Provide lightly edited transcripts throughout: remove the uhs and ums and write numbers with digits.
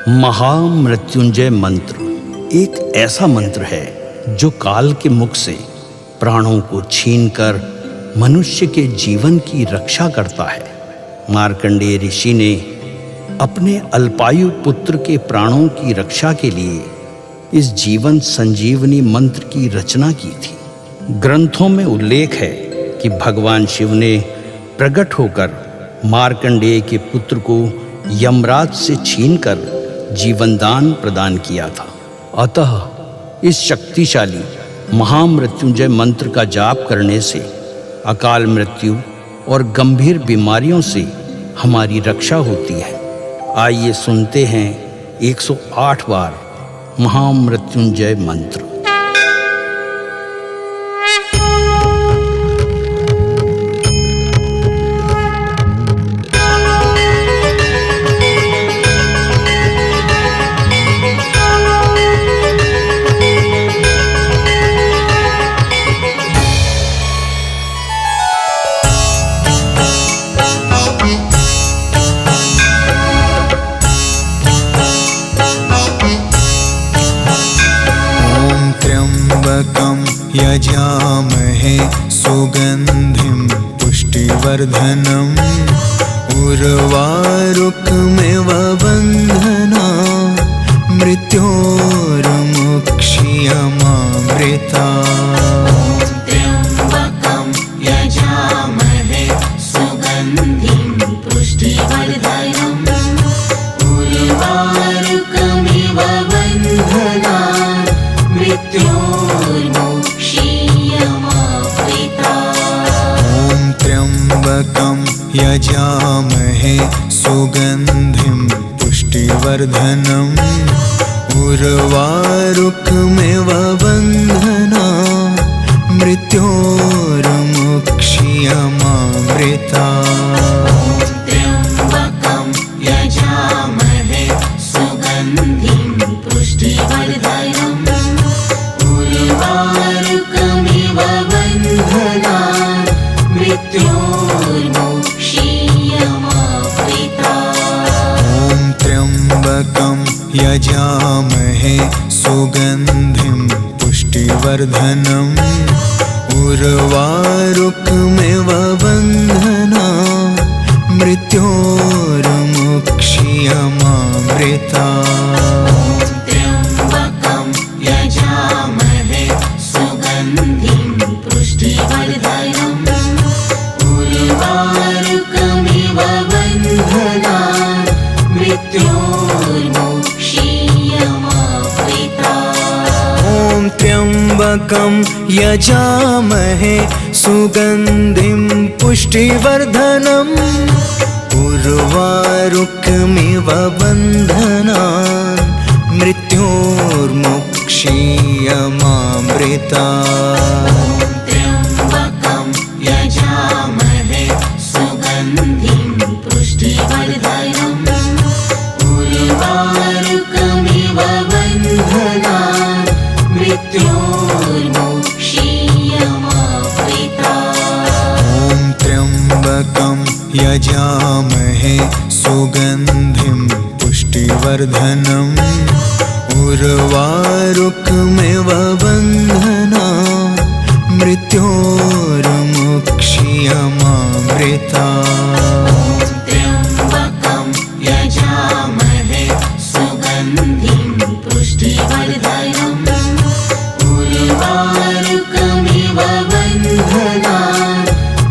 महामृत्युंजय मंत्र एक ऐसा मंत्र है जो काल के मुख से प्राणों को छीनकर मनुष्य के जीवन की रक्षा करता है। मार्कंडेय ऋषि ने अपने अल्पायु पुत्र के प्राणों की रक्षा के लिए इस जीवन संजीवनी मंत्र की रचना की थी। ग्रंथों में उल्लेख है कि भगवान शिव ने प्रकट होकर मार्कंडेय के पुत्र को यमराज से छीनकर जीवनदान प्रदान किया था। अतः इस शक्तिशाली महामृत्युंजय मंत्र का जाप करने से अकाल मृत्यु और गंभीर बीमारियों से हमारी रक्षा होती है। आइए सुनते हैं 108 बार महामृत्युंजय मंत्र। यजामहे सुगंधिं पुष्टिवर्धनम् उर्वारुकमिव बन्धना मृत्योर्मुक्षीयमामृता। त्र्यम्बकं यजामहे सुगन्धिं पुष्टिवर्धनम् उर्वारुकमिव बन्धना त्र्यम्बकं यजामहे सुगन्धिं पुष्टिवर्धनम् उर्वारुकमिव बन्धना मृत्योर्मुक्षीयमामृता। त्र्यम्बकं यजामहे सुगन्धिं पुष्टिवर्धनम् उर्वारुकमिव बन्धना मृत्योर्मुक्षीयमामृता। त्र्यम्बकं यजामहे सुगन्धिं पुष्टिवर्धनम् उर्वारुकमिव बन्धना मृत्योर्मुक्षीयमामृता। त्र्यम्बकं यजामहे सुगन्धिं पुष्टिवर्धनम् उर्वारुकमिव बन्धना मृत्योर्मुक्षीयमामृता। त्र्यम्बकं यजामहे सुगन्धिं पुष्टिवर्धनम् उर्वारुकमिव बन्धना मृत्योर्मुक्षीयमामृता। त्र्यम्बकं यजामहे सुगन्धिं पुष्टिवर्धनम् उर्वारुकमिव बन्धना मृत्योर्मुक्षीयमामृता। त्र्यम्बकं यजामहे सुगन्धिं पुष्टिवर्धनम् उर्वारुकमिव बन्धना मृत्योर्मुक्षीयमामृता। त्र्यम्बकं यजामहे सुगन्धिं पुष्टिवर्धनम् उर्वारुकमिव बन्धना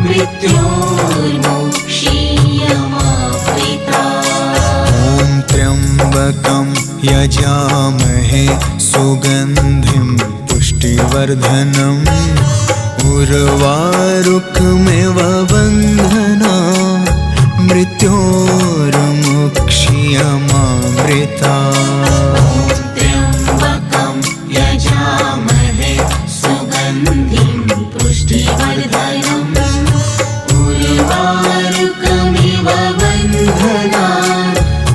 मृत्योर्मुक्षीयमामृता। त्र्यम्बकं यजामहे सुगन्धिं पुष्टिवर्धनम् उर्वारुकमिव बन्धना मृत्योर्मुक्षीयमामृता। त्र्यम्बकं यजामहे सुगन्धिं पुष्टिवर्धनम् उर्वारुकमिव बन्धना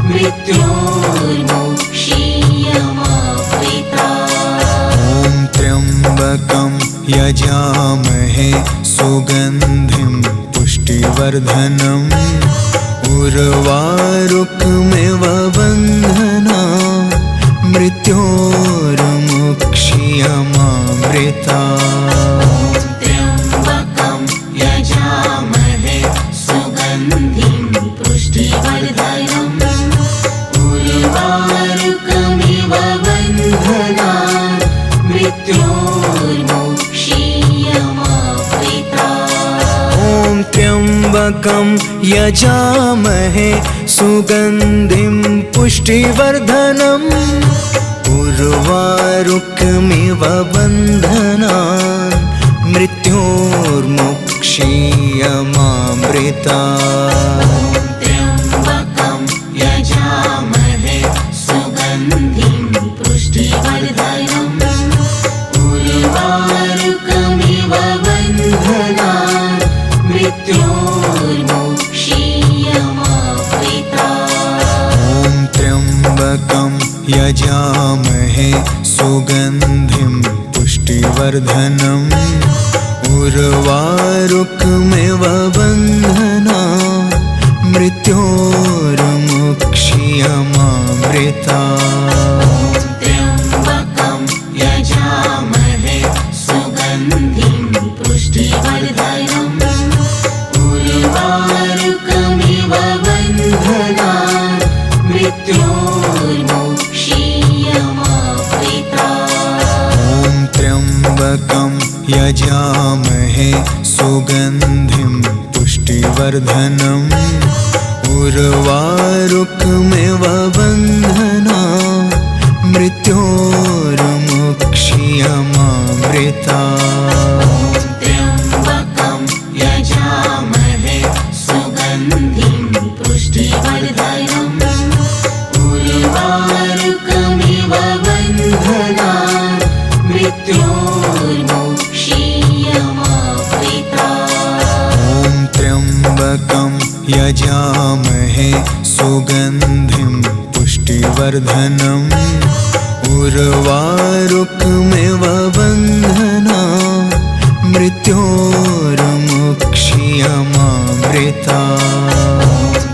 मृत्योर्मुक्षीयमामृता। त्र्यम्बकं यजामहे सुगन्धिं पुष्टिवर्धनम् उर्वारुकमिव बन्धना मृत्योर्मुक्षीयमामृता त्र्यम्बकं यजामहे सुगन्धिं पुष्टिवर्धनम् उर्वारुकमिव बन्धनान् मृत्योर्मुक्षीयमामृता ॐ त्र्यम्बकं यजामहे सुगन्धिं पुष्टिवर्धनम् उर्वारुकमिव बन्धनान् मृत्योर्मुक्षीयमामृता त्र्यम्बकं यजामहे सुगन्धिं पुष्टिवर्धनम् उर्वारुकमिव बन्धनान् मृत्योर्मुक्षीयमामृता ॐ त्र्यम्बकं यजामहे सुगन्धिं पुष्टिवर्धनम् उर्वारुकमिव बन्धनान् मृत्योर्मुक्षीयमामृता त्र्यम्बकं यजामहे सुगन्धिं पुष्टिवर्धनम् उर्वारुकमिव बन्धनान् मृत्योर्मुक्षीयमामृता ॐ त्र्यम्बकं यजामहे सुगन्धिं पुष्टिवर्धनम् उर्वारुकमिव बन्धनान् मृत्योर्मुक्षीयमामृता त्र्यम्बकं यजामहे सुगन्धिं पुष्टिवर्धनम् उर्वारुकमिव बन्धनान् मृत्योर्मुक्षीयमामृता ॐ त्र्यम्बकं यजामहे सुगन्धिं पुष्टिवर्धनम् उर्वारुकमिव बन्धनान् मृत्योर्मुक्षीयमामृता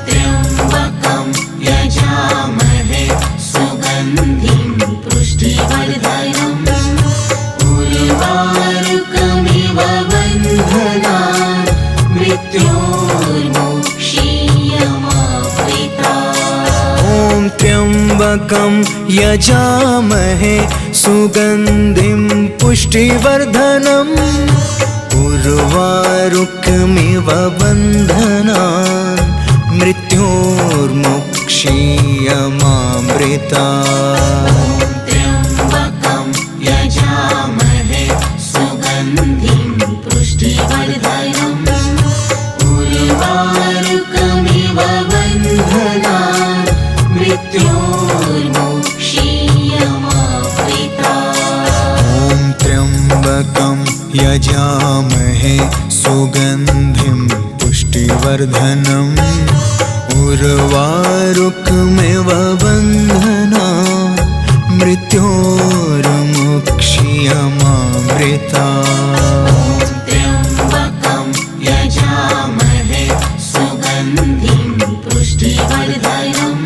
त्र्यम्बकं यजामहे सुगन्धिं पुष्टिवर्धनम् उर्वारुकमिव बन्धनान् मृत्योर्मुक्षीयमामृता ॐ त्र्यम्बकं यजामहे सुगन्धिं पुष्टिवर्धनम् उर्वारुकमिव बन्धनान् मृत्योर्मुक्षीयमामृता त्र्यम्बकं यजामहे सुगन्धिं पुष्टिवर्धनम् उर्वारुकमिव बन्धनान् मृत्योर्मुक्षीयमामृता ॐ त्र्यम्बकं यजामहे सुगन्धिं पुष्टिवर्धनम् उर्वारुकमिव बन्धनान् मृत्योर्मुक्षीयमामृता त्र्यम्बकं यजामहे सुगन्धिं पुष्टिवर्धनम्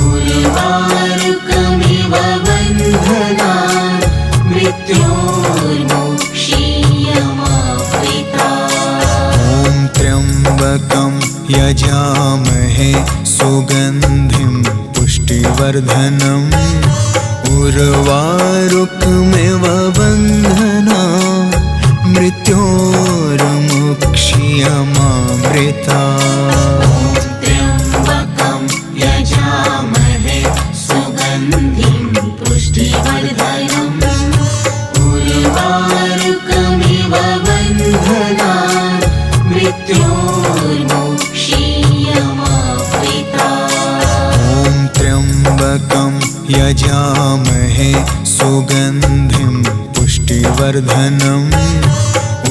उर्वारुकमिव बन्धनान् मृत्योर्मुक्षीयमामृता ॐ त्र्यम्बकं यजामहे सुगन्धिं पुष्टिवर्धनम् उर्वारुकमिव बन्धनान् मृत्योर्मुक्षीयमामृता त्र्यम्बकं यजामहे सुगन्धिं पुष्टिवर्धनम् उर्वारुकमिव बन्धनान् मृत्योर्मुक्षीयमामृता ॐ त्र्यम्बकं यजामहे सुगन्धिं पुष्टिवर्धनम्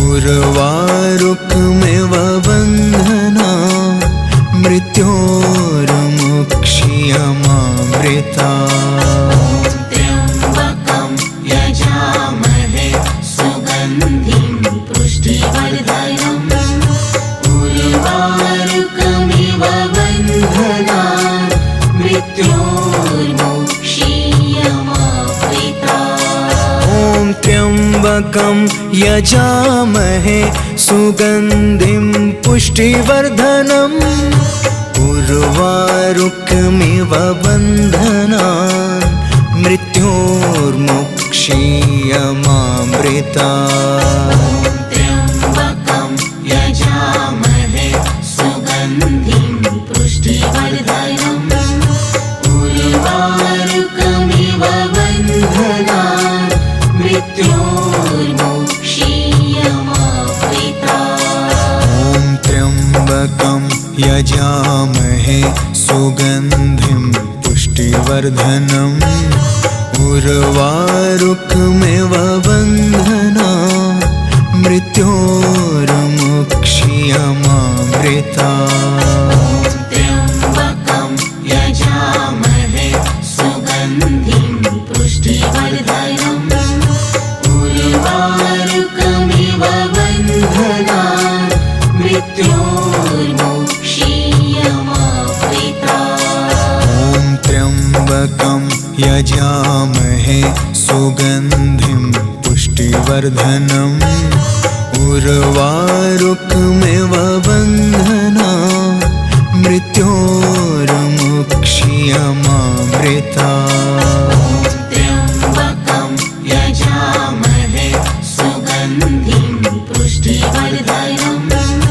उर्वारुकमिव बन्धनान् मृत्योर्मुक्षीयमामृता त्र्यम्बकं यजामहे सुगन्धिं पुष्टिवर्धनम् उर्वारुकमिव त्र्यम्बकं यजामहे सुगन्धिं पुष्टिवर्धनम् उर्वारुकमिव बन्धनान् मृत्योर्मुक्षीयमामृतात्। त्र्यम्बकं यजामहे सुगन्धिं पुष्टिवर्धनम् उर्वारुकमिव बन्धनान् मृत्योर्मुक्षीयमामृतात्। ॐ त्र्यम्बकं यजामहे सुगन्धिं पुष्टिवर्धनम् उर्वारुकमिव बन्धनान् मृत्योर्मुक्षीयमामृतात्। त्र्यम्बकं यजामहे सुगन्धिं पुष्टिवर्धनम् उर्वारुकमिव बन्धनान् मृत्योर्मुक्षीयमामृतात्। ॐ त्र्यम्बकं यजामहे सुगन्धिं पुष्टिवर्धनम् उर्वारुकमिव बन्धनान् मृत्योर्मुक्षीयमामृतात्। त्र्यम्बकं यजामहे सुगन्धिं पुष्टिवर्धनम्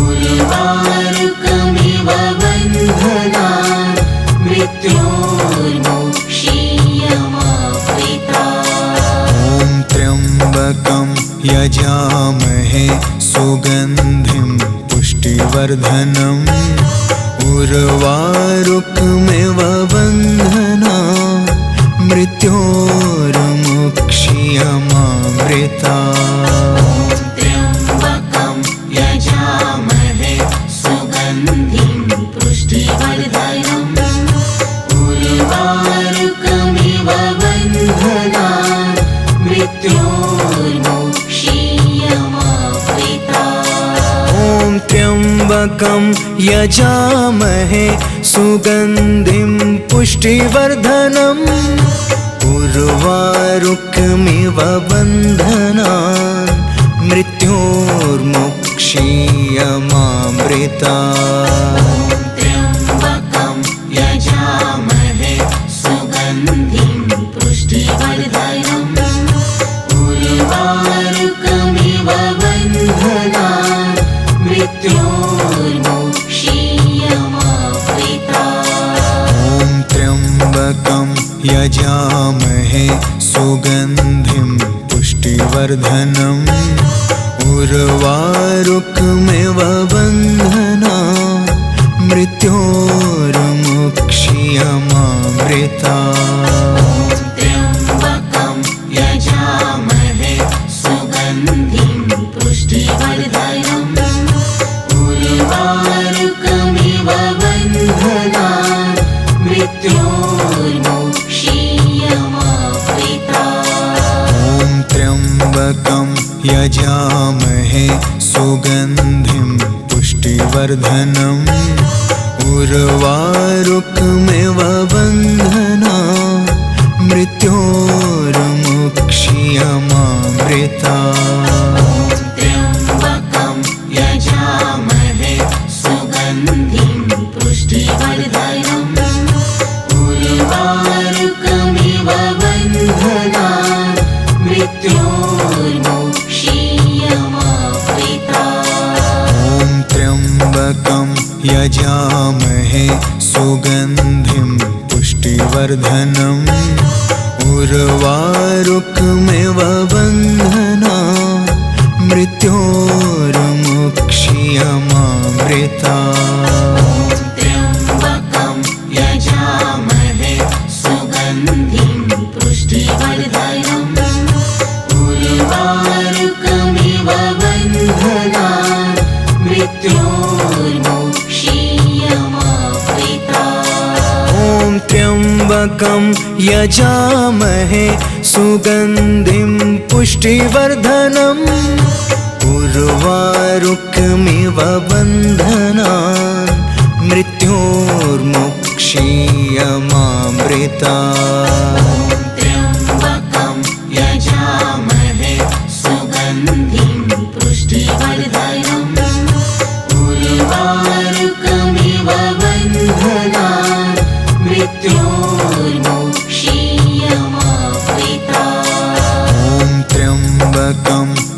उर्वारुकमिव बन्धनान् मृत्योर्मुक्षीयमामृतात्। ॐ त्र्यम्बकं यजामहे सुगन्धिं पुष्टिवर्धनम् उर्वारुकमिव बन्धनान् मृत्योर्मुक्षीयमामृतात्। त्र्यम्बकं यजामहे सुगन्धिं पुष्टिवर्धनम् उर्वारुकमिव बन्धनान् मृत्योर्मुक्षीयमामृतात्। ॐ त्र्यम्बकं यजामहे सुगन्धिं पुष्टिवर्धनम् उर्वारुकमिव बन्धनान् मृत्योर्मुक्षीयमामृतात्। त्र्यम्बकं यजामहे सुगन्धिं पुष्टिवर्धनम् उर्वारुकमिव बन्धनान् मृत्योर्मुक्षीयमामृतात्। ॐ त्र्यम्बकं यजामहे सुगन्धिं पुष्टिवर्धनम् उर्वारुकमिव बन्धनान् मृत्योर्मुक्षीयमामृतात्। त्र्यम्बकं यजामहे सुगन्धिं पुष्टिवर्धनम् उर्वारुकमिव बन्धनान् मृत्योर्मुक्षीयमामृतात्। ॐ त्र्यम्बकं यजामहे सुगन्धिं पुष्टिवर्धनम् उर्वारुकमिव बन्धनान् मृत्योर्मुक्षीयमामृतात्। त्र्यम्बकं यजामहे सुगन्धिं पुष्टिवर्धनम् उर्वारुकमिव बन्धनान् मृत्योर्मुक्षीयमामृतात्। ॐ त्र्यम्बकं यजामहे सुगन्धिं पुष्टिवर्धनम् उर्वारुकमिव बन्धनान् मृत्योर्मुक्षीयमामृतात्। त्र्यम्बकं यजामहे सुगन्धिं पुष्टिवर्धनम् उर्वारुकमिव बन्धनान् मृत्योर्मुक्षीयमामृतात्। ॐ त्र्यम्बकं यजामहे सुगन्धिं पुष्टिवर्धनम् उर्वारुकमिव बन्धनान् मृत्योर्मुक्षीयमामृतात्। त्र्यम्बकं यजामहे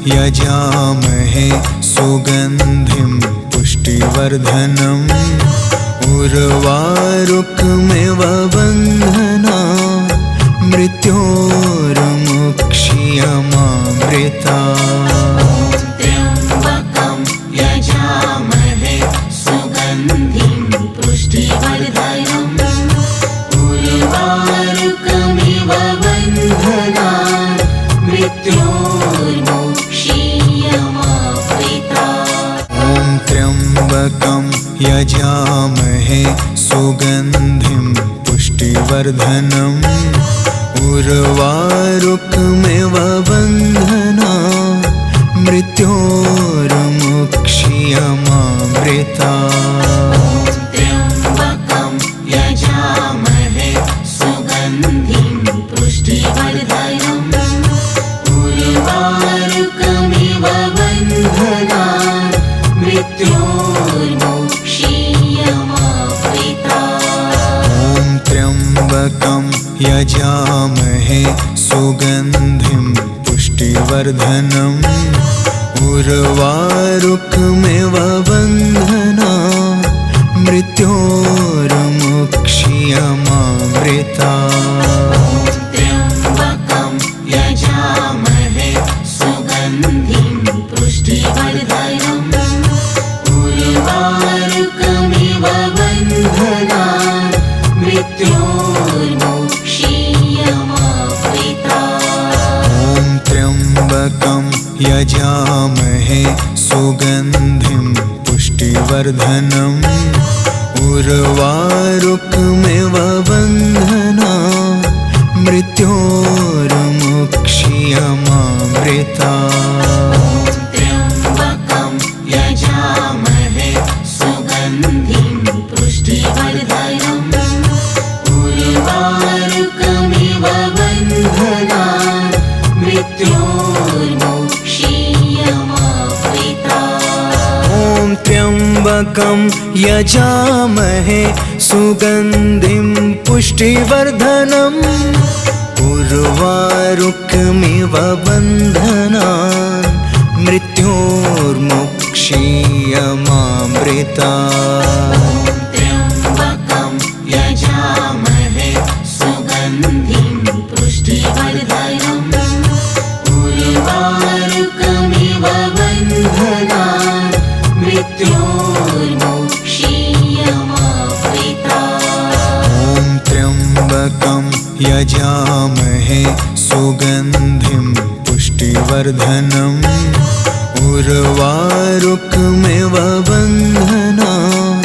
यजामहे सुगन्धिं पुष्टिवर्धनम् उर्वारुकमिव बन्धनान् मृत्योर्मुक्ष्यमामृतात्। त्र्यम्बकं यजामहे सुगन्धिं पुष्टिवर्धनम् उर्वारुकमिव बन्धनान् मृत्योर्मुक्ष्यमामृतात्। ॐ त्र्यम्बकं यजामहे सुगन्धिं पुष्टिवर्धनम् उर्वारुकमिव बन्धनान् मृत्योर्मुक्ष्यमामृतात्। त्र्यम्बकं यजामहे सुगन्धिं पुष्टिवर्धनम् उर्वारुकमिव बन्धनान् मृत्योर्मुक्ष्यमामृतात्। ॐ त्र्यम्बकं यजामहे सुगन्धिं पुष्टिवर्धनम् उर्वारुकमिव बन्धनान् मृत्योर्मुक्ष्यमामृतात्। त्र्यम्बकं यजामहे सुगन्धिं पुष्टिवर्धनम् उर्वारुकमिव बन्धनान् मृत्योर्मुक्ष्यमामृतात्। ॐ त्र्यम्बकं यजामहे सुगन्धिं पुष्टिवर्धनम् उर्वारुकमिव बन्धनान् मृत्योर्मुक्ष्यमामृतात्। त्र्यम्बकं यजामहे सुगन्धिं पुष्टिवर्धनम् उर्वारुकमिव बन्धनान् मृत्योर्मुक्ष्यमामृतात्। ॐ त्र्यम्बकं यजामहे सुगन्धिं पुष्टिवर्धनम् उर्वारुकमिव बन्धनान् मृत्योर्मुक्ष्यमामृतात्। त्र्यम्बकं यजामहे सुगन्धिं पुष्टिवर्धनम् उर्वारुकमिव बन्धनान् मृत्योर्मुक्ष्यमामृतात्। ॐ त्र्यम्बकं यजामहे सुगन्धिं पुष्टिवर्धनम् उर्वारुकमिव बन्धनान्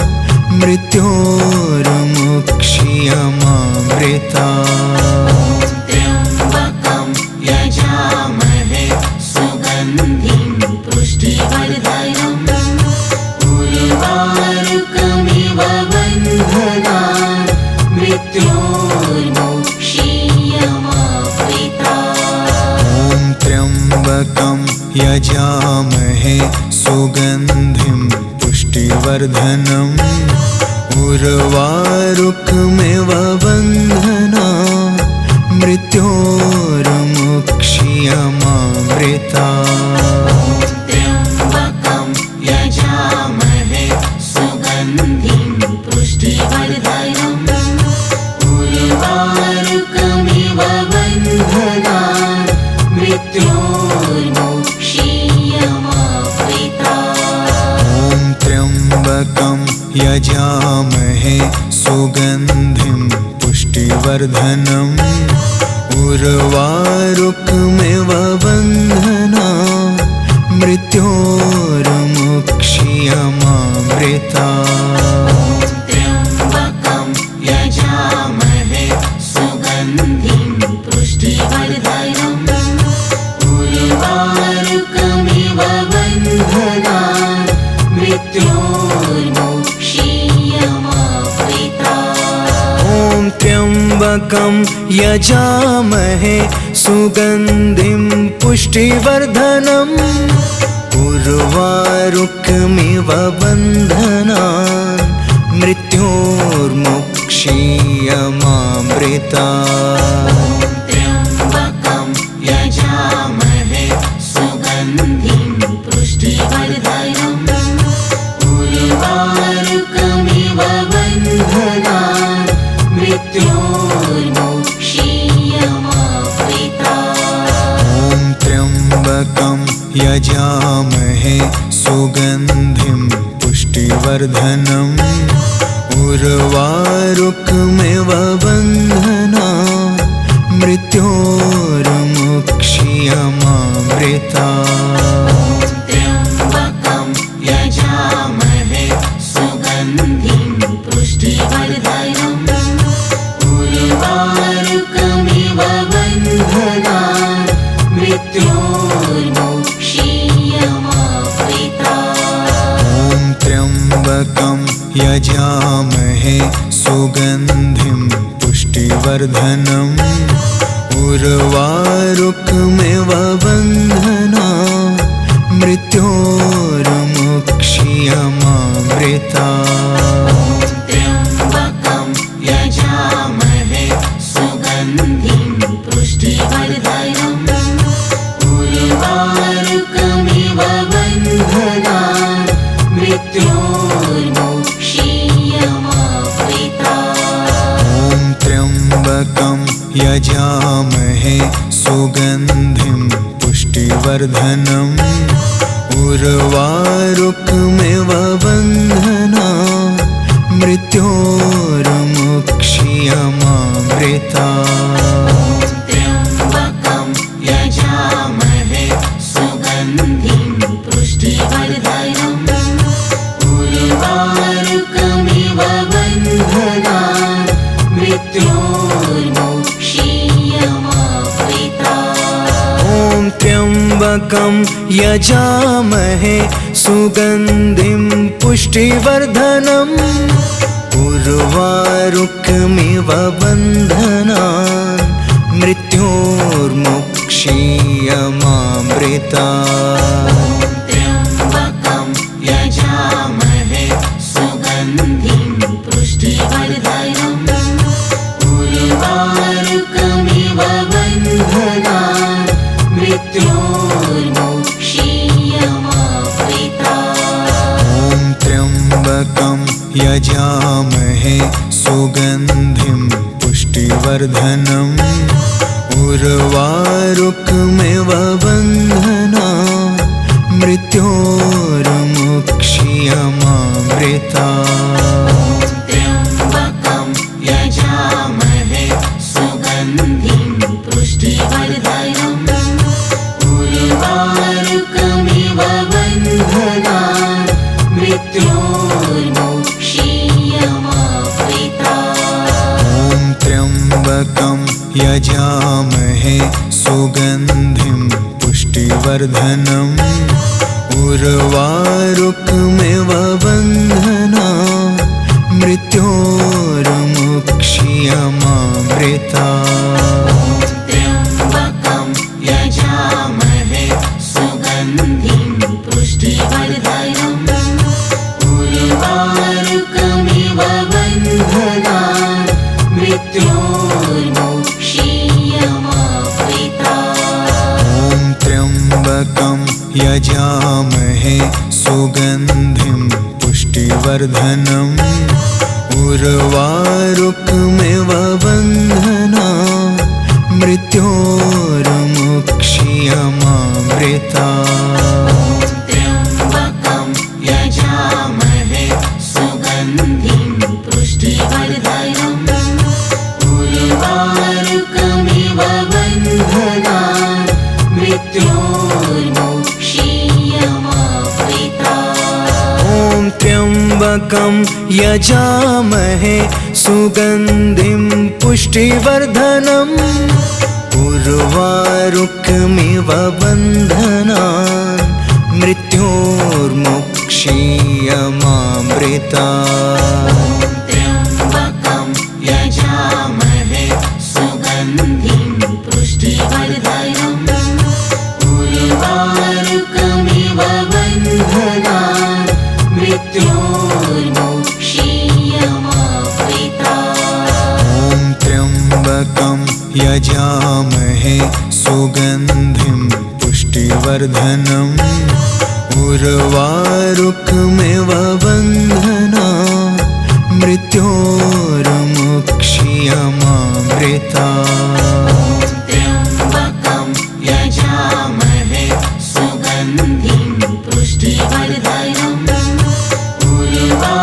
मृत्योर्मुक्ष्यमामृतात्। त्र्यम्बकं यजामहे सुगन्धिं पुष्टिवर्धनम् उर्वारुकमिव बन्धनान् मृत्योर्मुक्ष्यमामृतात्। ॐ त्र्यम्बकं यजामहे सुगन्धिं पुष्टिवर्धनम् उर्वारुकमिव बन्धनान् मृत्योर्मुक्ष्यमामृतात्। त्र्यम्बकं यजामहे सुगन्धिं पुष्टिवर्धनम् उर्वारुकमिव बन्धनान् मृत्योर्मुक्ष्यमामृतात्। ॐ त्र्यम्बकं यजामहे सुगन्धिं पुष्टिवर्धनम् उर्वारुकमिव बन्धनान् मृत्योर्मुक्ष्यमामृतात्। त्र्यम्बकं यजामहे सुगन्धिं पुष्टिवर्धनम् उर्वारुकमिव बन्धनान् मृत्योर्मुक्ष्यमामृतात्। ॐ त्र्यम्बकं यजामहे सुगन्धिं पुष्टिवर्धनम् उर्वारुकमिव बन्धनान् मृत्योर्मुक्ष्यमामृतात्। त्र्यम्बकं यजामहे सुगन्धिं पुष्टिवर्धनम् उर्वारुकमिव बन्धनान् मृत्योर्मुक्षीयमामृता त्र्यम्बकं यजामहे सुगन्धिं पुष्टिवर्धनम् उर्वारुकमिव बन्धनान् मृत्योर्मुक्षीयमामृता त्र्यम्बकं यजामहे सुगन्धिं पुष्टिवर्धनम् उर्वारुकमिव बन्धनान् मृत्योर्मुक्षीयमामृता त्र्यम्बकं यजामहे सुगन्धिं पुष्टिवर्धनम् उर्वारुकमिव बन्धनान् मृत्योर्मुक्षीयमामृता त्र्यम्बकं यजामहे सुगन्धिं पुष्टिवर्धनम् उर्वारुकमिव बन्धनान् मृत्योर्मुक्षीयमामृता त्र्यम्बकं यजामहे सुगन्धिं पुष्टिवर्धनम् उर्वारुकमिव बन्धनान् मृत्योर्मुक्षीयमामृता त्र्यम्बकं यजामहे सुगन्धिं पुष्टिवर्धनम् उर्वारुकमिव बन्धनान् मृत्योर्मुक्षीयमामृता त्र्यम्बकं यजामहे सुगन्धिं पुष्टिवर्धनम् उर्वारुकमिव बन्धनान् मृत्योर्मुक्षीयमामृता त्र्यम्बकं यजामहे सुगन्धिं पुष्टिवर्धनम् उर्वारुकमिव बन्धनान् मृत्योर्मुक्षीयमामृता त्र्यम्बकं यजामहे सुगन्धिं पुष्टिवर्धनम् उर्वारुकमिव बन्धनान् मृत्योर्मुक्षीयमामृता त्र्यम्बकं यजामहे सुगन्धिं पुष्टिवर्धनम् उर्वारुकमिव बन्धनान् मृत्योर्मुक्षीयमामृता त्र्यम्बकं यजामहे सुगन्धिं पुष्टिवर्धनम् उर्वारुकमिव बन्धनान् मृत्योर्मुक्षीयमामृता त्र्यम्बकं यजामहे सुगन्धिं पुष्टिवर्धनम् उर्वारुकमिव बन्धनान् मृत्योर्मुक्षीयमामृता त्र्यम्बकं यजामहे सुगन्धिं पुष्टिवर्धनम् उर्वारुकमिव बन्धनान् मृत्योर्मुक्षीयमामृता त्र्यम्बकं यजामहे सुगन्धिं पुष्टिवर्धनम् उर्वारुकमिव बन्धनान् मृत्योर्मुक्षीयमामृता त्र्यम्बकं यजामहे सुगन्धिं पुष्टिवर्धनम् उर्वारुकमिव बन्धनान् मृत्योर्मुक्षीयमामृता त्र्यम्बकं यजामहे सुगन्धिं पुष्टिवर्धनम् उर्वारुकमिव बन्धनान् मृत्योर्मुक्षीयमामृता त्र्यम्बकं यजामहे सुगन्धिं पुष्टिवर्धनम् उर्वारुकमिव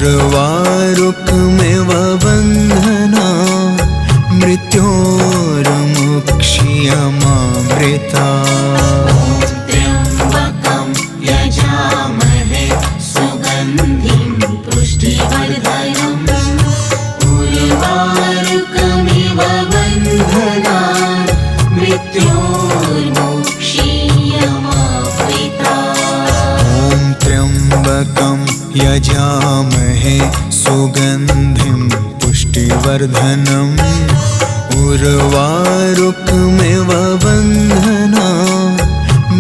उर्वारुकमिव बन्धना मृत्योर्मुक्षीयमामृता त्र्यम्बकं यजामहे सुगन्धिं पुष्टिवर्धनम् उर्वारुकमिव बन्धनान् मृत्योर्मुक्षीयमामृता ॐ त्र्यम्बकं यजामहे सुगन्धिं पुष्टिवर्धनम् उर्वारुकमिव बन्धनान्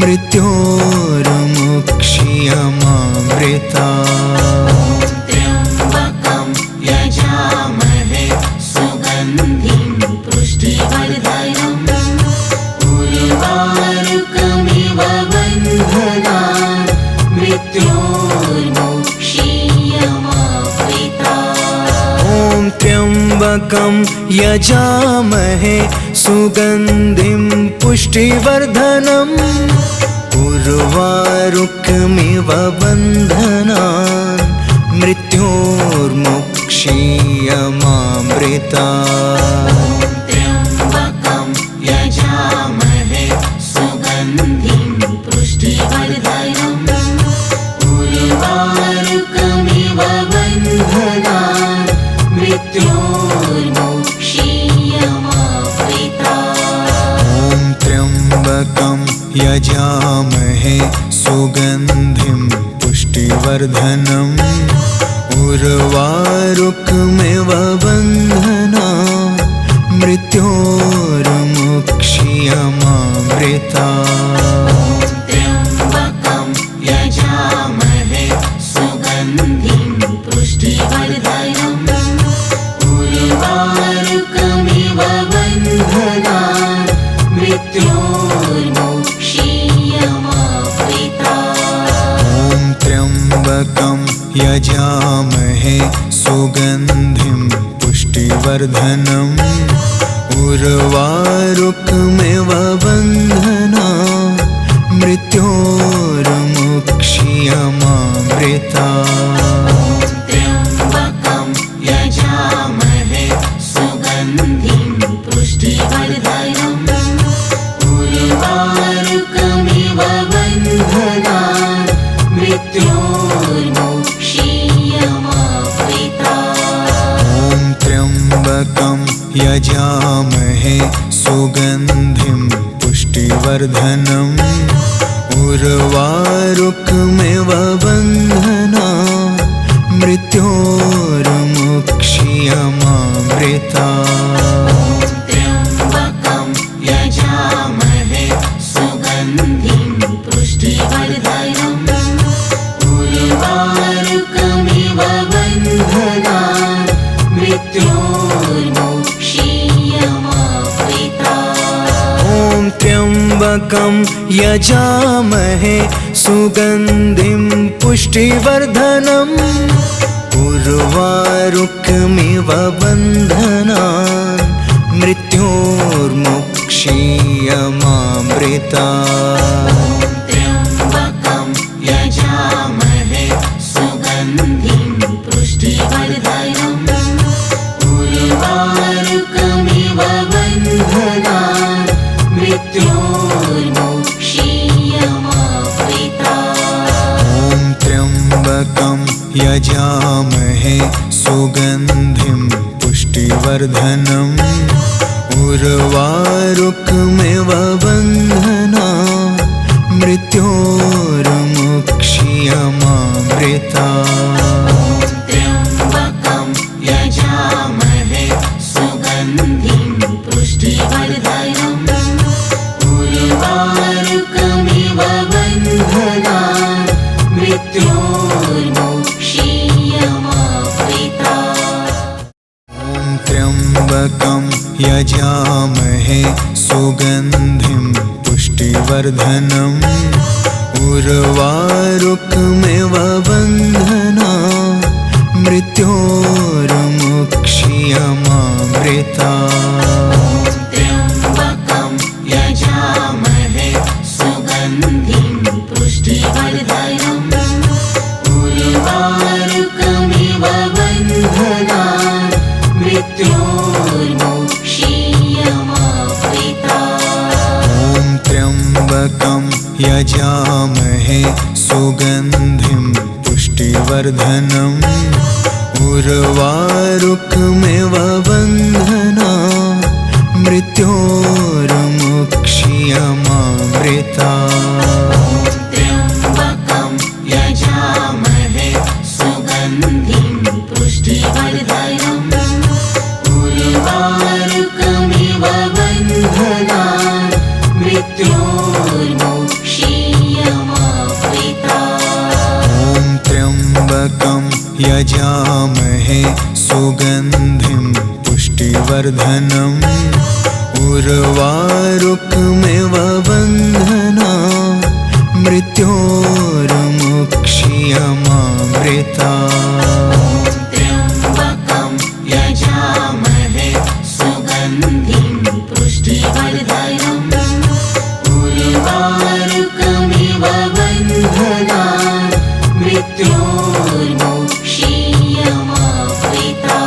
मृत्योर्मुक्षीयमामृता त्र्यम्बकं यजामहे सुगन्धिं पुष्टिवर्धनम् उर्वारुकमिव बन्धनान् मृत्योर्मुक्षीयमामृता ॐ त्र्यम्बकं यजामहे सुगन्धिं पुष्टिवर्धनम् उर्वारुकमिव बन्धनान् मृत्योर्मुक्षीयमामृता त्र्यम्बकं यजामहे सुगन्धिं पुष्टिवर्धनम् उर्वारुकमिव बन्धनान् मृत्योर्मुक्षीयमामृता ॐ त्र्यम्बकं यजामहे सुगन्धिं पुष्टिवर्धनम् उर्वारुकमिव बन्धनान् मृत्योर्मुक्षीयमामृता त्र्यम्बकं यजामहे सुगन्धिं पुष्टिवर्धनम् उर्वारुकमिव बन्धनान् मृत्योर्मुक्षीयमामृता ॐ त्र्यम्बकं यजामहे सुगन्धिं पुष्टिवर्धनम् उर्वारुकमिव बन्धनान् मृत्योर्मुक्षीयमामृता त्र्यम्बकं यजामहे सुगन्धिं पुष्टिवर्धनम् उर्वारुकमिव बन्धनान् मृत्योर्मुक्षीयमामृता ॐ त्र्यम्बकं यजामहे सुगन्धिं पुष्टिवर्धनम् उर्वारुकमिव बन्धनान् मृत्योर्मुक्षीयमामृता त्र्यम्बकं यजामहे सुगन्धिं पुष्टिवर्धनम् उर्वारुकमिव बन्धनान् मृत्योर्मुक्षीयमामृता ॐ त्र्यम्बकं यजामहे सुगन्धिं पुष्टिवर्धनम् उर्वारुकमिव बन्धनान् मृत्योर्मुक्षीयमामृता त्र्यम्बकं यजामहे सुगन्धिं पुष्टिवर्धनम् उर्वारुकमिव बन्धनान् मृत्योर्मुक्षीयमामृता ॐ त्र्यम्बकं यजामहे सुगन्धिं पुष्टिवर्धनम् उर्वारुकमिव बन्धनान् मृत्योर्मुक्षीयमामृता त्र्यम्बकं यजामहे सुगन्धिं पुष्टिवर्धनम् उर्वारुकमिव बन्धनान् मृत्योर्मुक्षीयमामृता ॐ त्र्यम्बकं यजामहे सुगन्धिं पुष्टिवर्धनम् उर्वारुकमिव बन्धनान् मृत्योर्मुक्षीयमामृता त्र्यम्बकं यजामहे सुगन्धिं पुष्टिवर्धनम् उर्वारुकमिव यजामहे सुगन्धिं पुष्टिवर्धनम् उर्वारुकमिव बन्धना मृत्योर्मुक्षीयमामृता त्र्यम्बकं यजामहे सुगन्धिं पुष्टिवर्धनम् उर्वारुकमिव बन्धनान् मृत्योर्मुक्षीयमामृता ॐ त्र्यम्बकं यजामहे सुगन्धिं पुष्टिवर्धनम् उर्वारुकमिव बन्धना मृत्योर्मुक्षीयमामृता त्र्यम्बकं यजामहे सुगन्धिं पुष्टिवर्धनम् उर्वारुकमिव बन्धनान् मृत्योर्मुक्षीयमामृता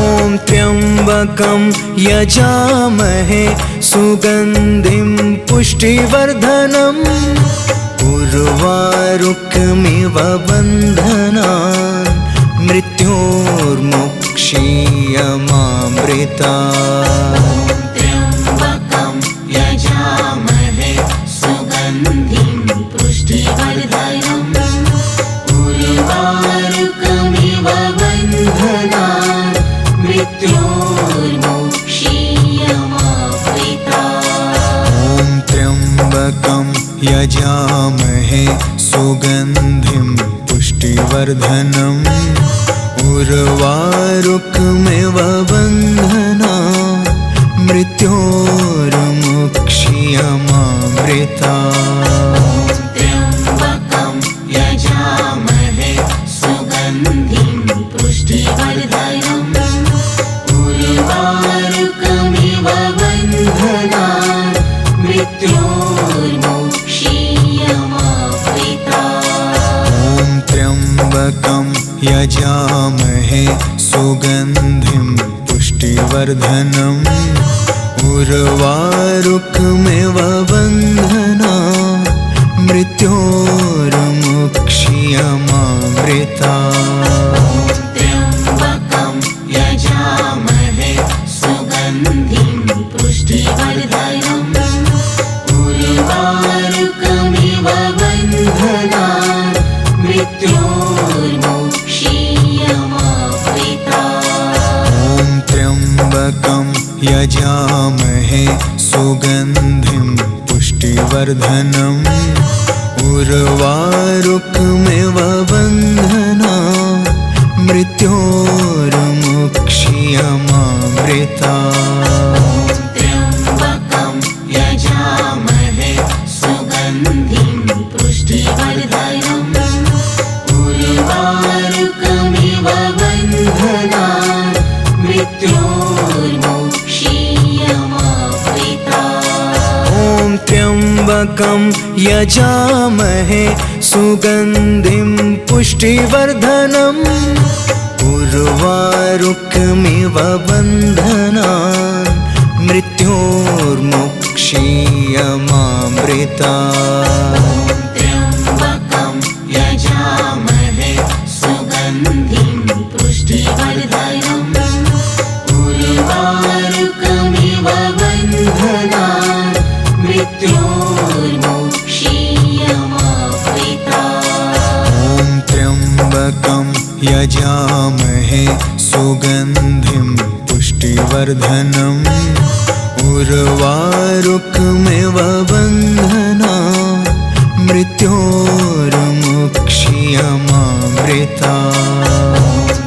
ॐ त्र्यम्बकं यजामहे सुगन्धिं पुष्टिवर्धनम् उर्वारुकमिव बन्धनान् मृत्योर्मुक्षीयमामृता त्र्यम्बकं यजामहे सुगन्धिं पुष्टिवर्धनम् उर्वारुकमिव बन्धनान् मृत्योर्मुक्षीयमामृता ॐ त्र्यम्बकं यजामहे सुगन्धिं पुष्टिवर्धनम् उर्वारुकमिव बन्धना मृत्योर्मुक्षीयमामृता त्र्यम्बकं यजामहे सुगन्धिं पुष्टिवर्धनम् उर्वारुकमिव बन्धनान् मृत्योर्मुक्षीयमामृता ॐ त्र्यम्बकं यजामहे सुगन्धिं पुष्टिवर्धनम् उर्वारुकमिव बन्धना मृत्योर्मुक्षीयमामृता त्र्यम्बकं यजामहे सुगन्धिं पुष्टिवर्धनम् उर्वारुकमिव बन्धनान् मृत्योर्मुक्षीयमामृता ॐ त्र्यम्बकं यजामहे सुगन्धिं पुष्टिवर्धनम् उर्वारुकमिव बन्धना मृत्योर्मुक्षीयमामृता त्र्यम्बकं यजामहे सुगन्धिं पुष्टिवर्धनम् उर्वारुकमिव बन्धनान् मृत्योर्मुक्षीयमामृता ॐ त्र्यम्बकं यजामहे सुगन्धिं पुष्टिवर्धनम् उर्वारुकमिव बन्धनान् मृत्योर्मुक्षीयमामृता त्र्यम्बकं यजामहे सुगन्धिं पुष्टिवर्धनम् उर्वारुकमिव बन्धनान् मृत्योर्मुक्षीयमामृता ॐ त्र्यम्बकं यजामहे सुगन्धिं पुष्टिवर्धनम् उर्वारुकमिव बन्धना मृत्योर्मुक्षीयमामृता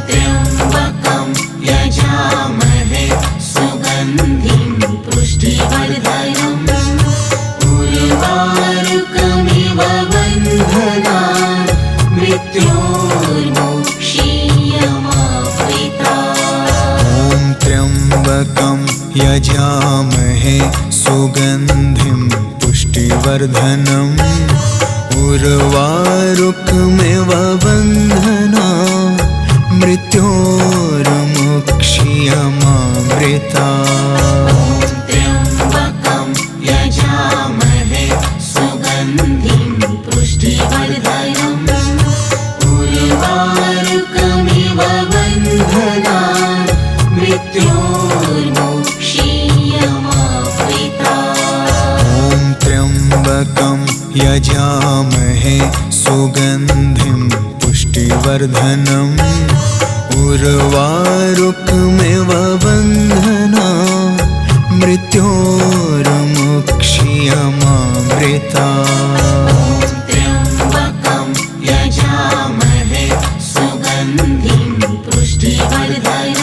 त्र्यम्बकं यजामहे सुगन्धिं पुष्टिवर्धनम् उर्वारुकमिव बन्धनान् मृत्योर्मुक्षीयमामृता ॐ त्र्यम्बकं यजामहे सुगन्धिं पुष्टिवर्धनम् उर्वारुकमिव बन्धना मृत्योर्मुक्षीयमामृता त्र्यम्बकं यजामहे सुगन्धिं पुष्टिवर्धनम् उर्वारुकमिव बन्धना मृत्योर्मुक्ष्यमामृता त्र्यम्बकं यजामहे सुगन्धिं पुष्टिवर्धनम्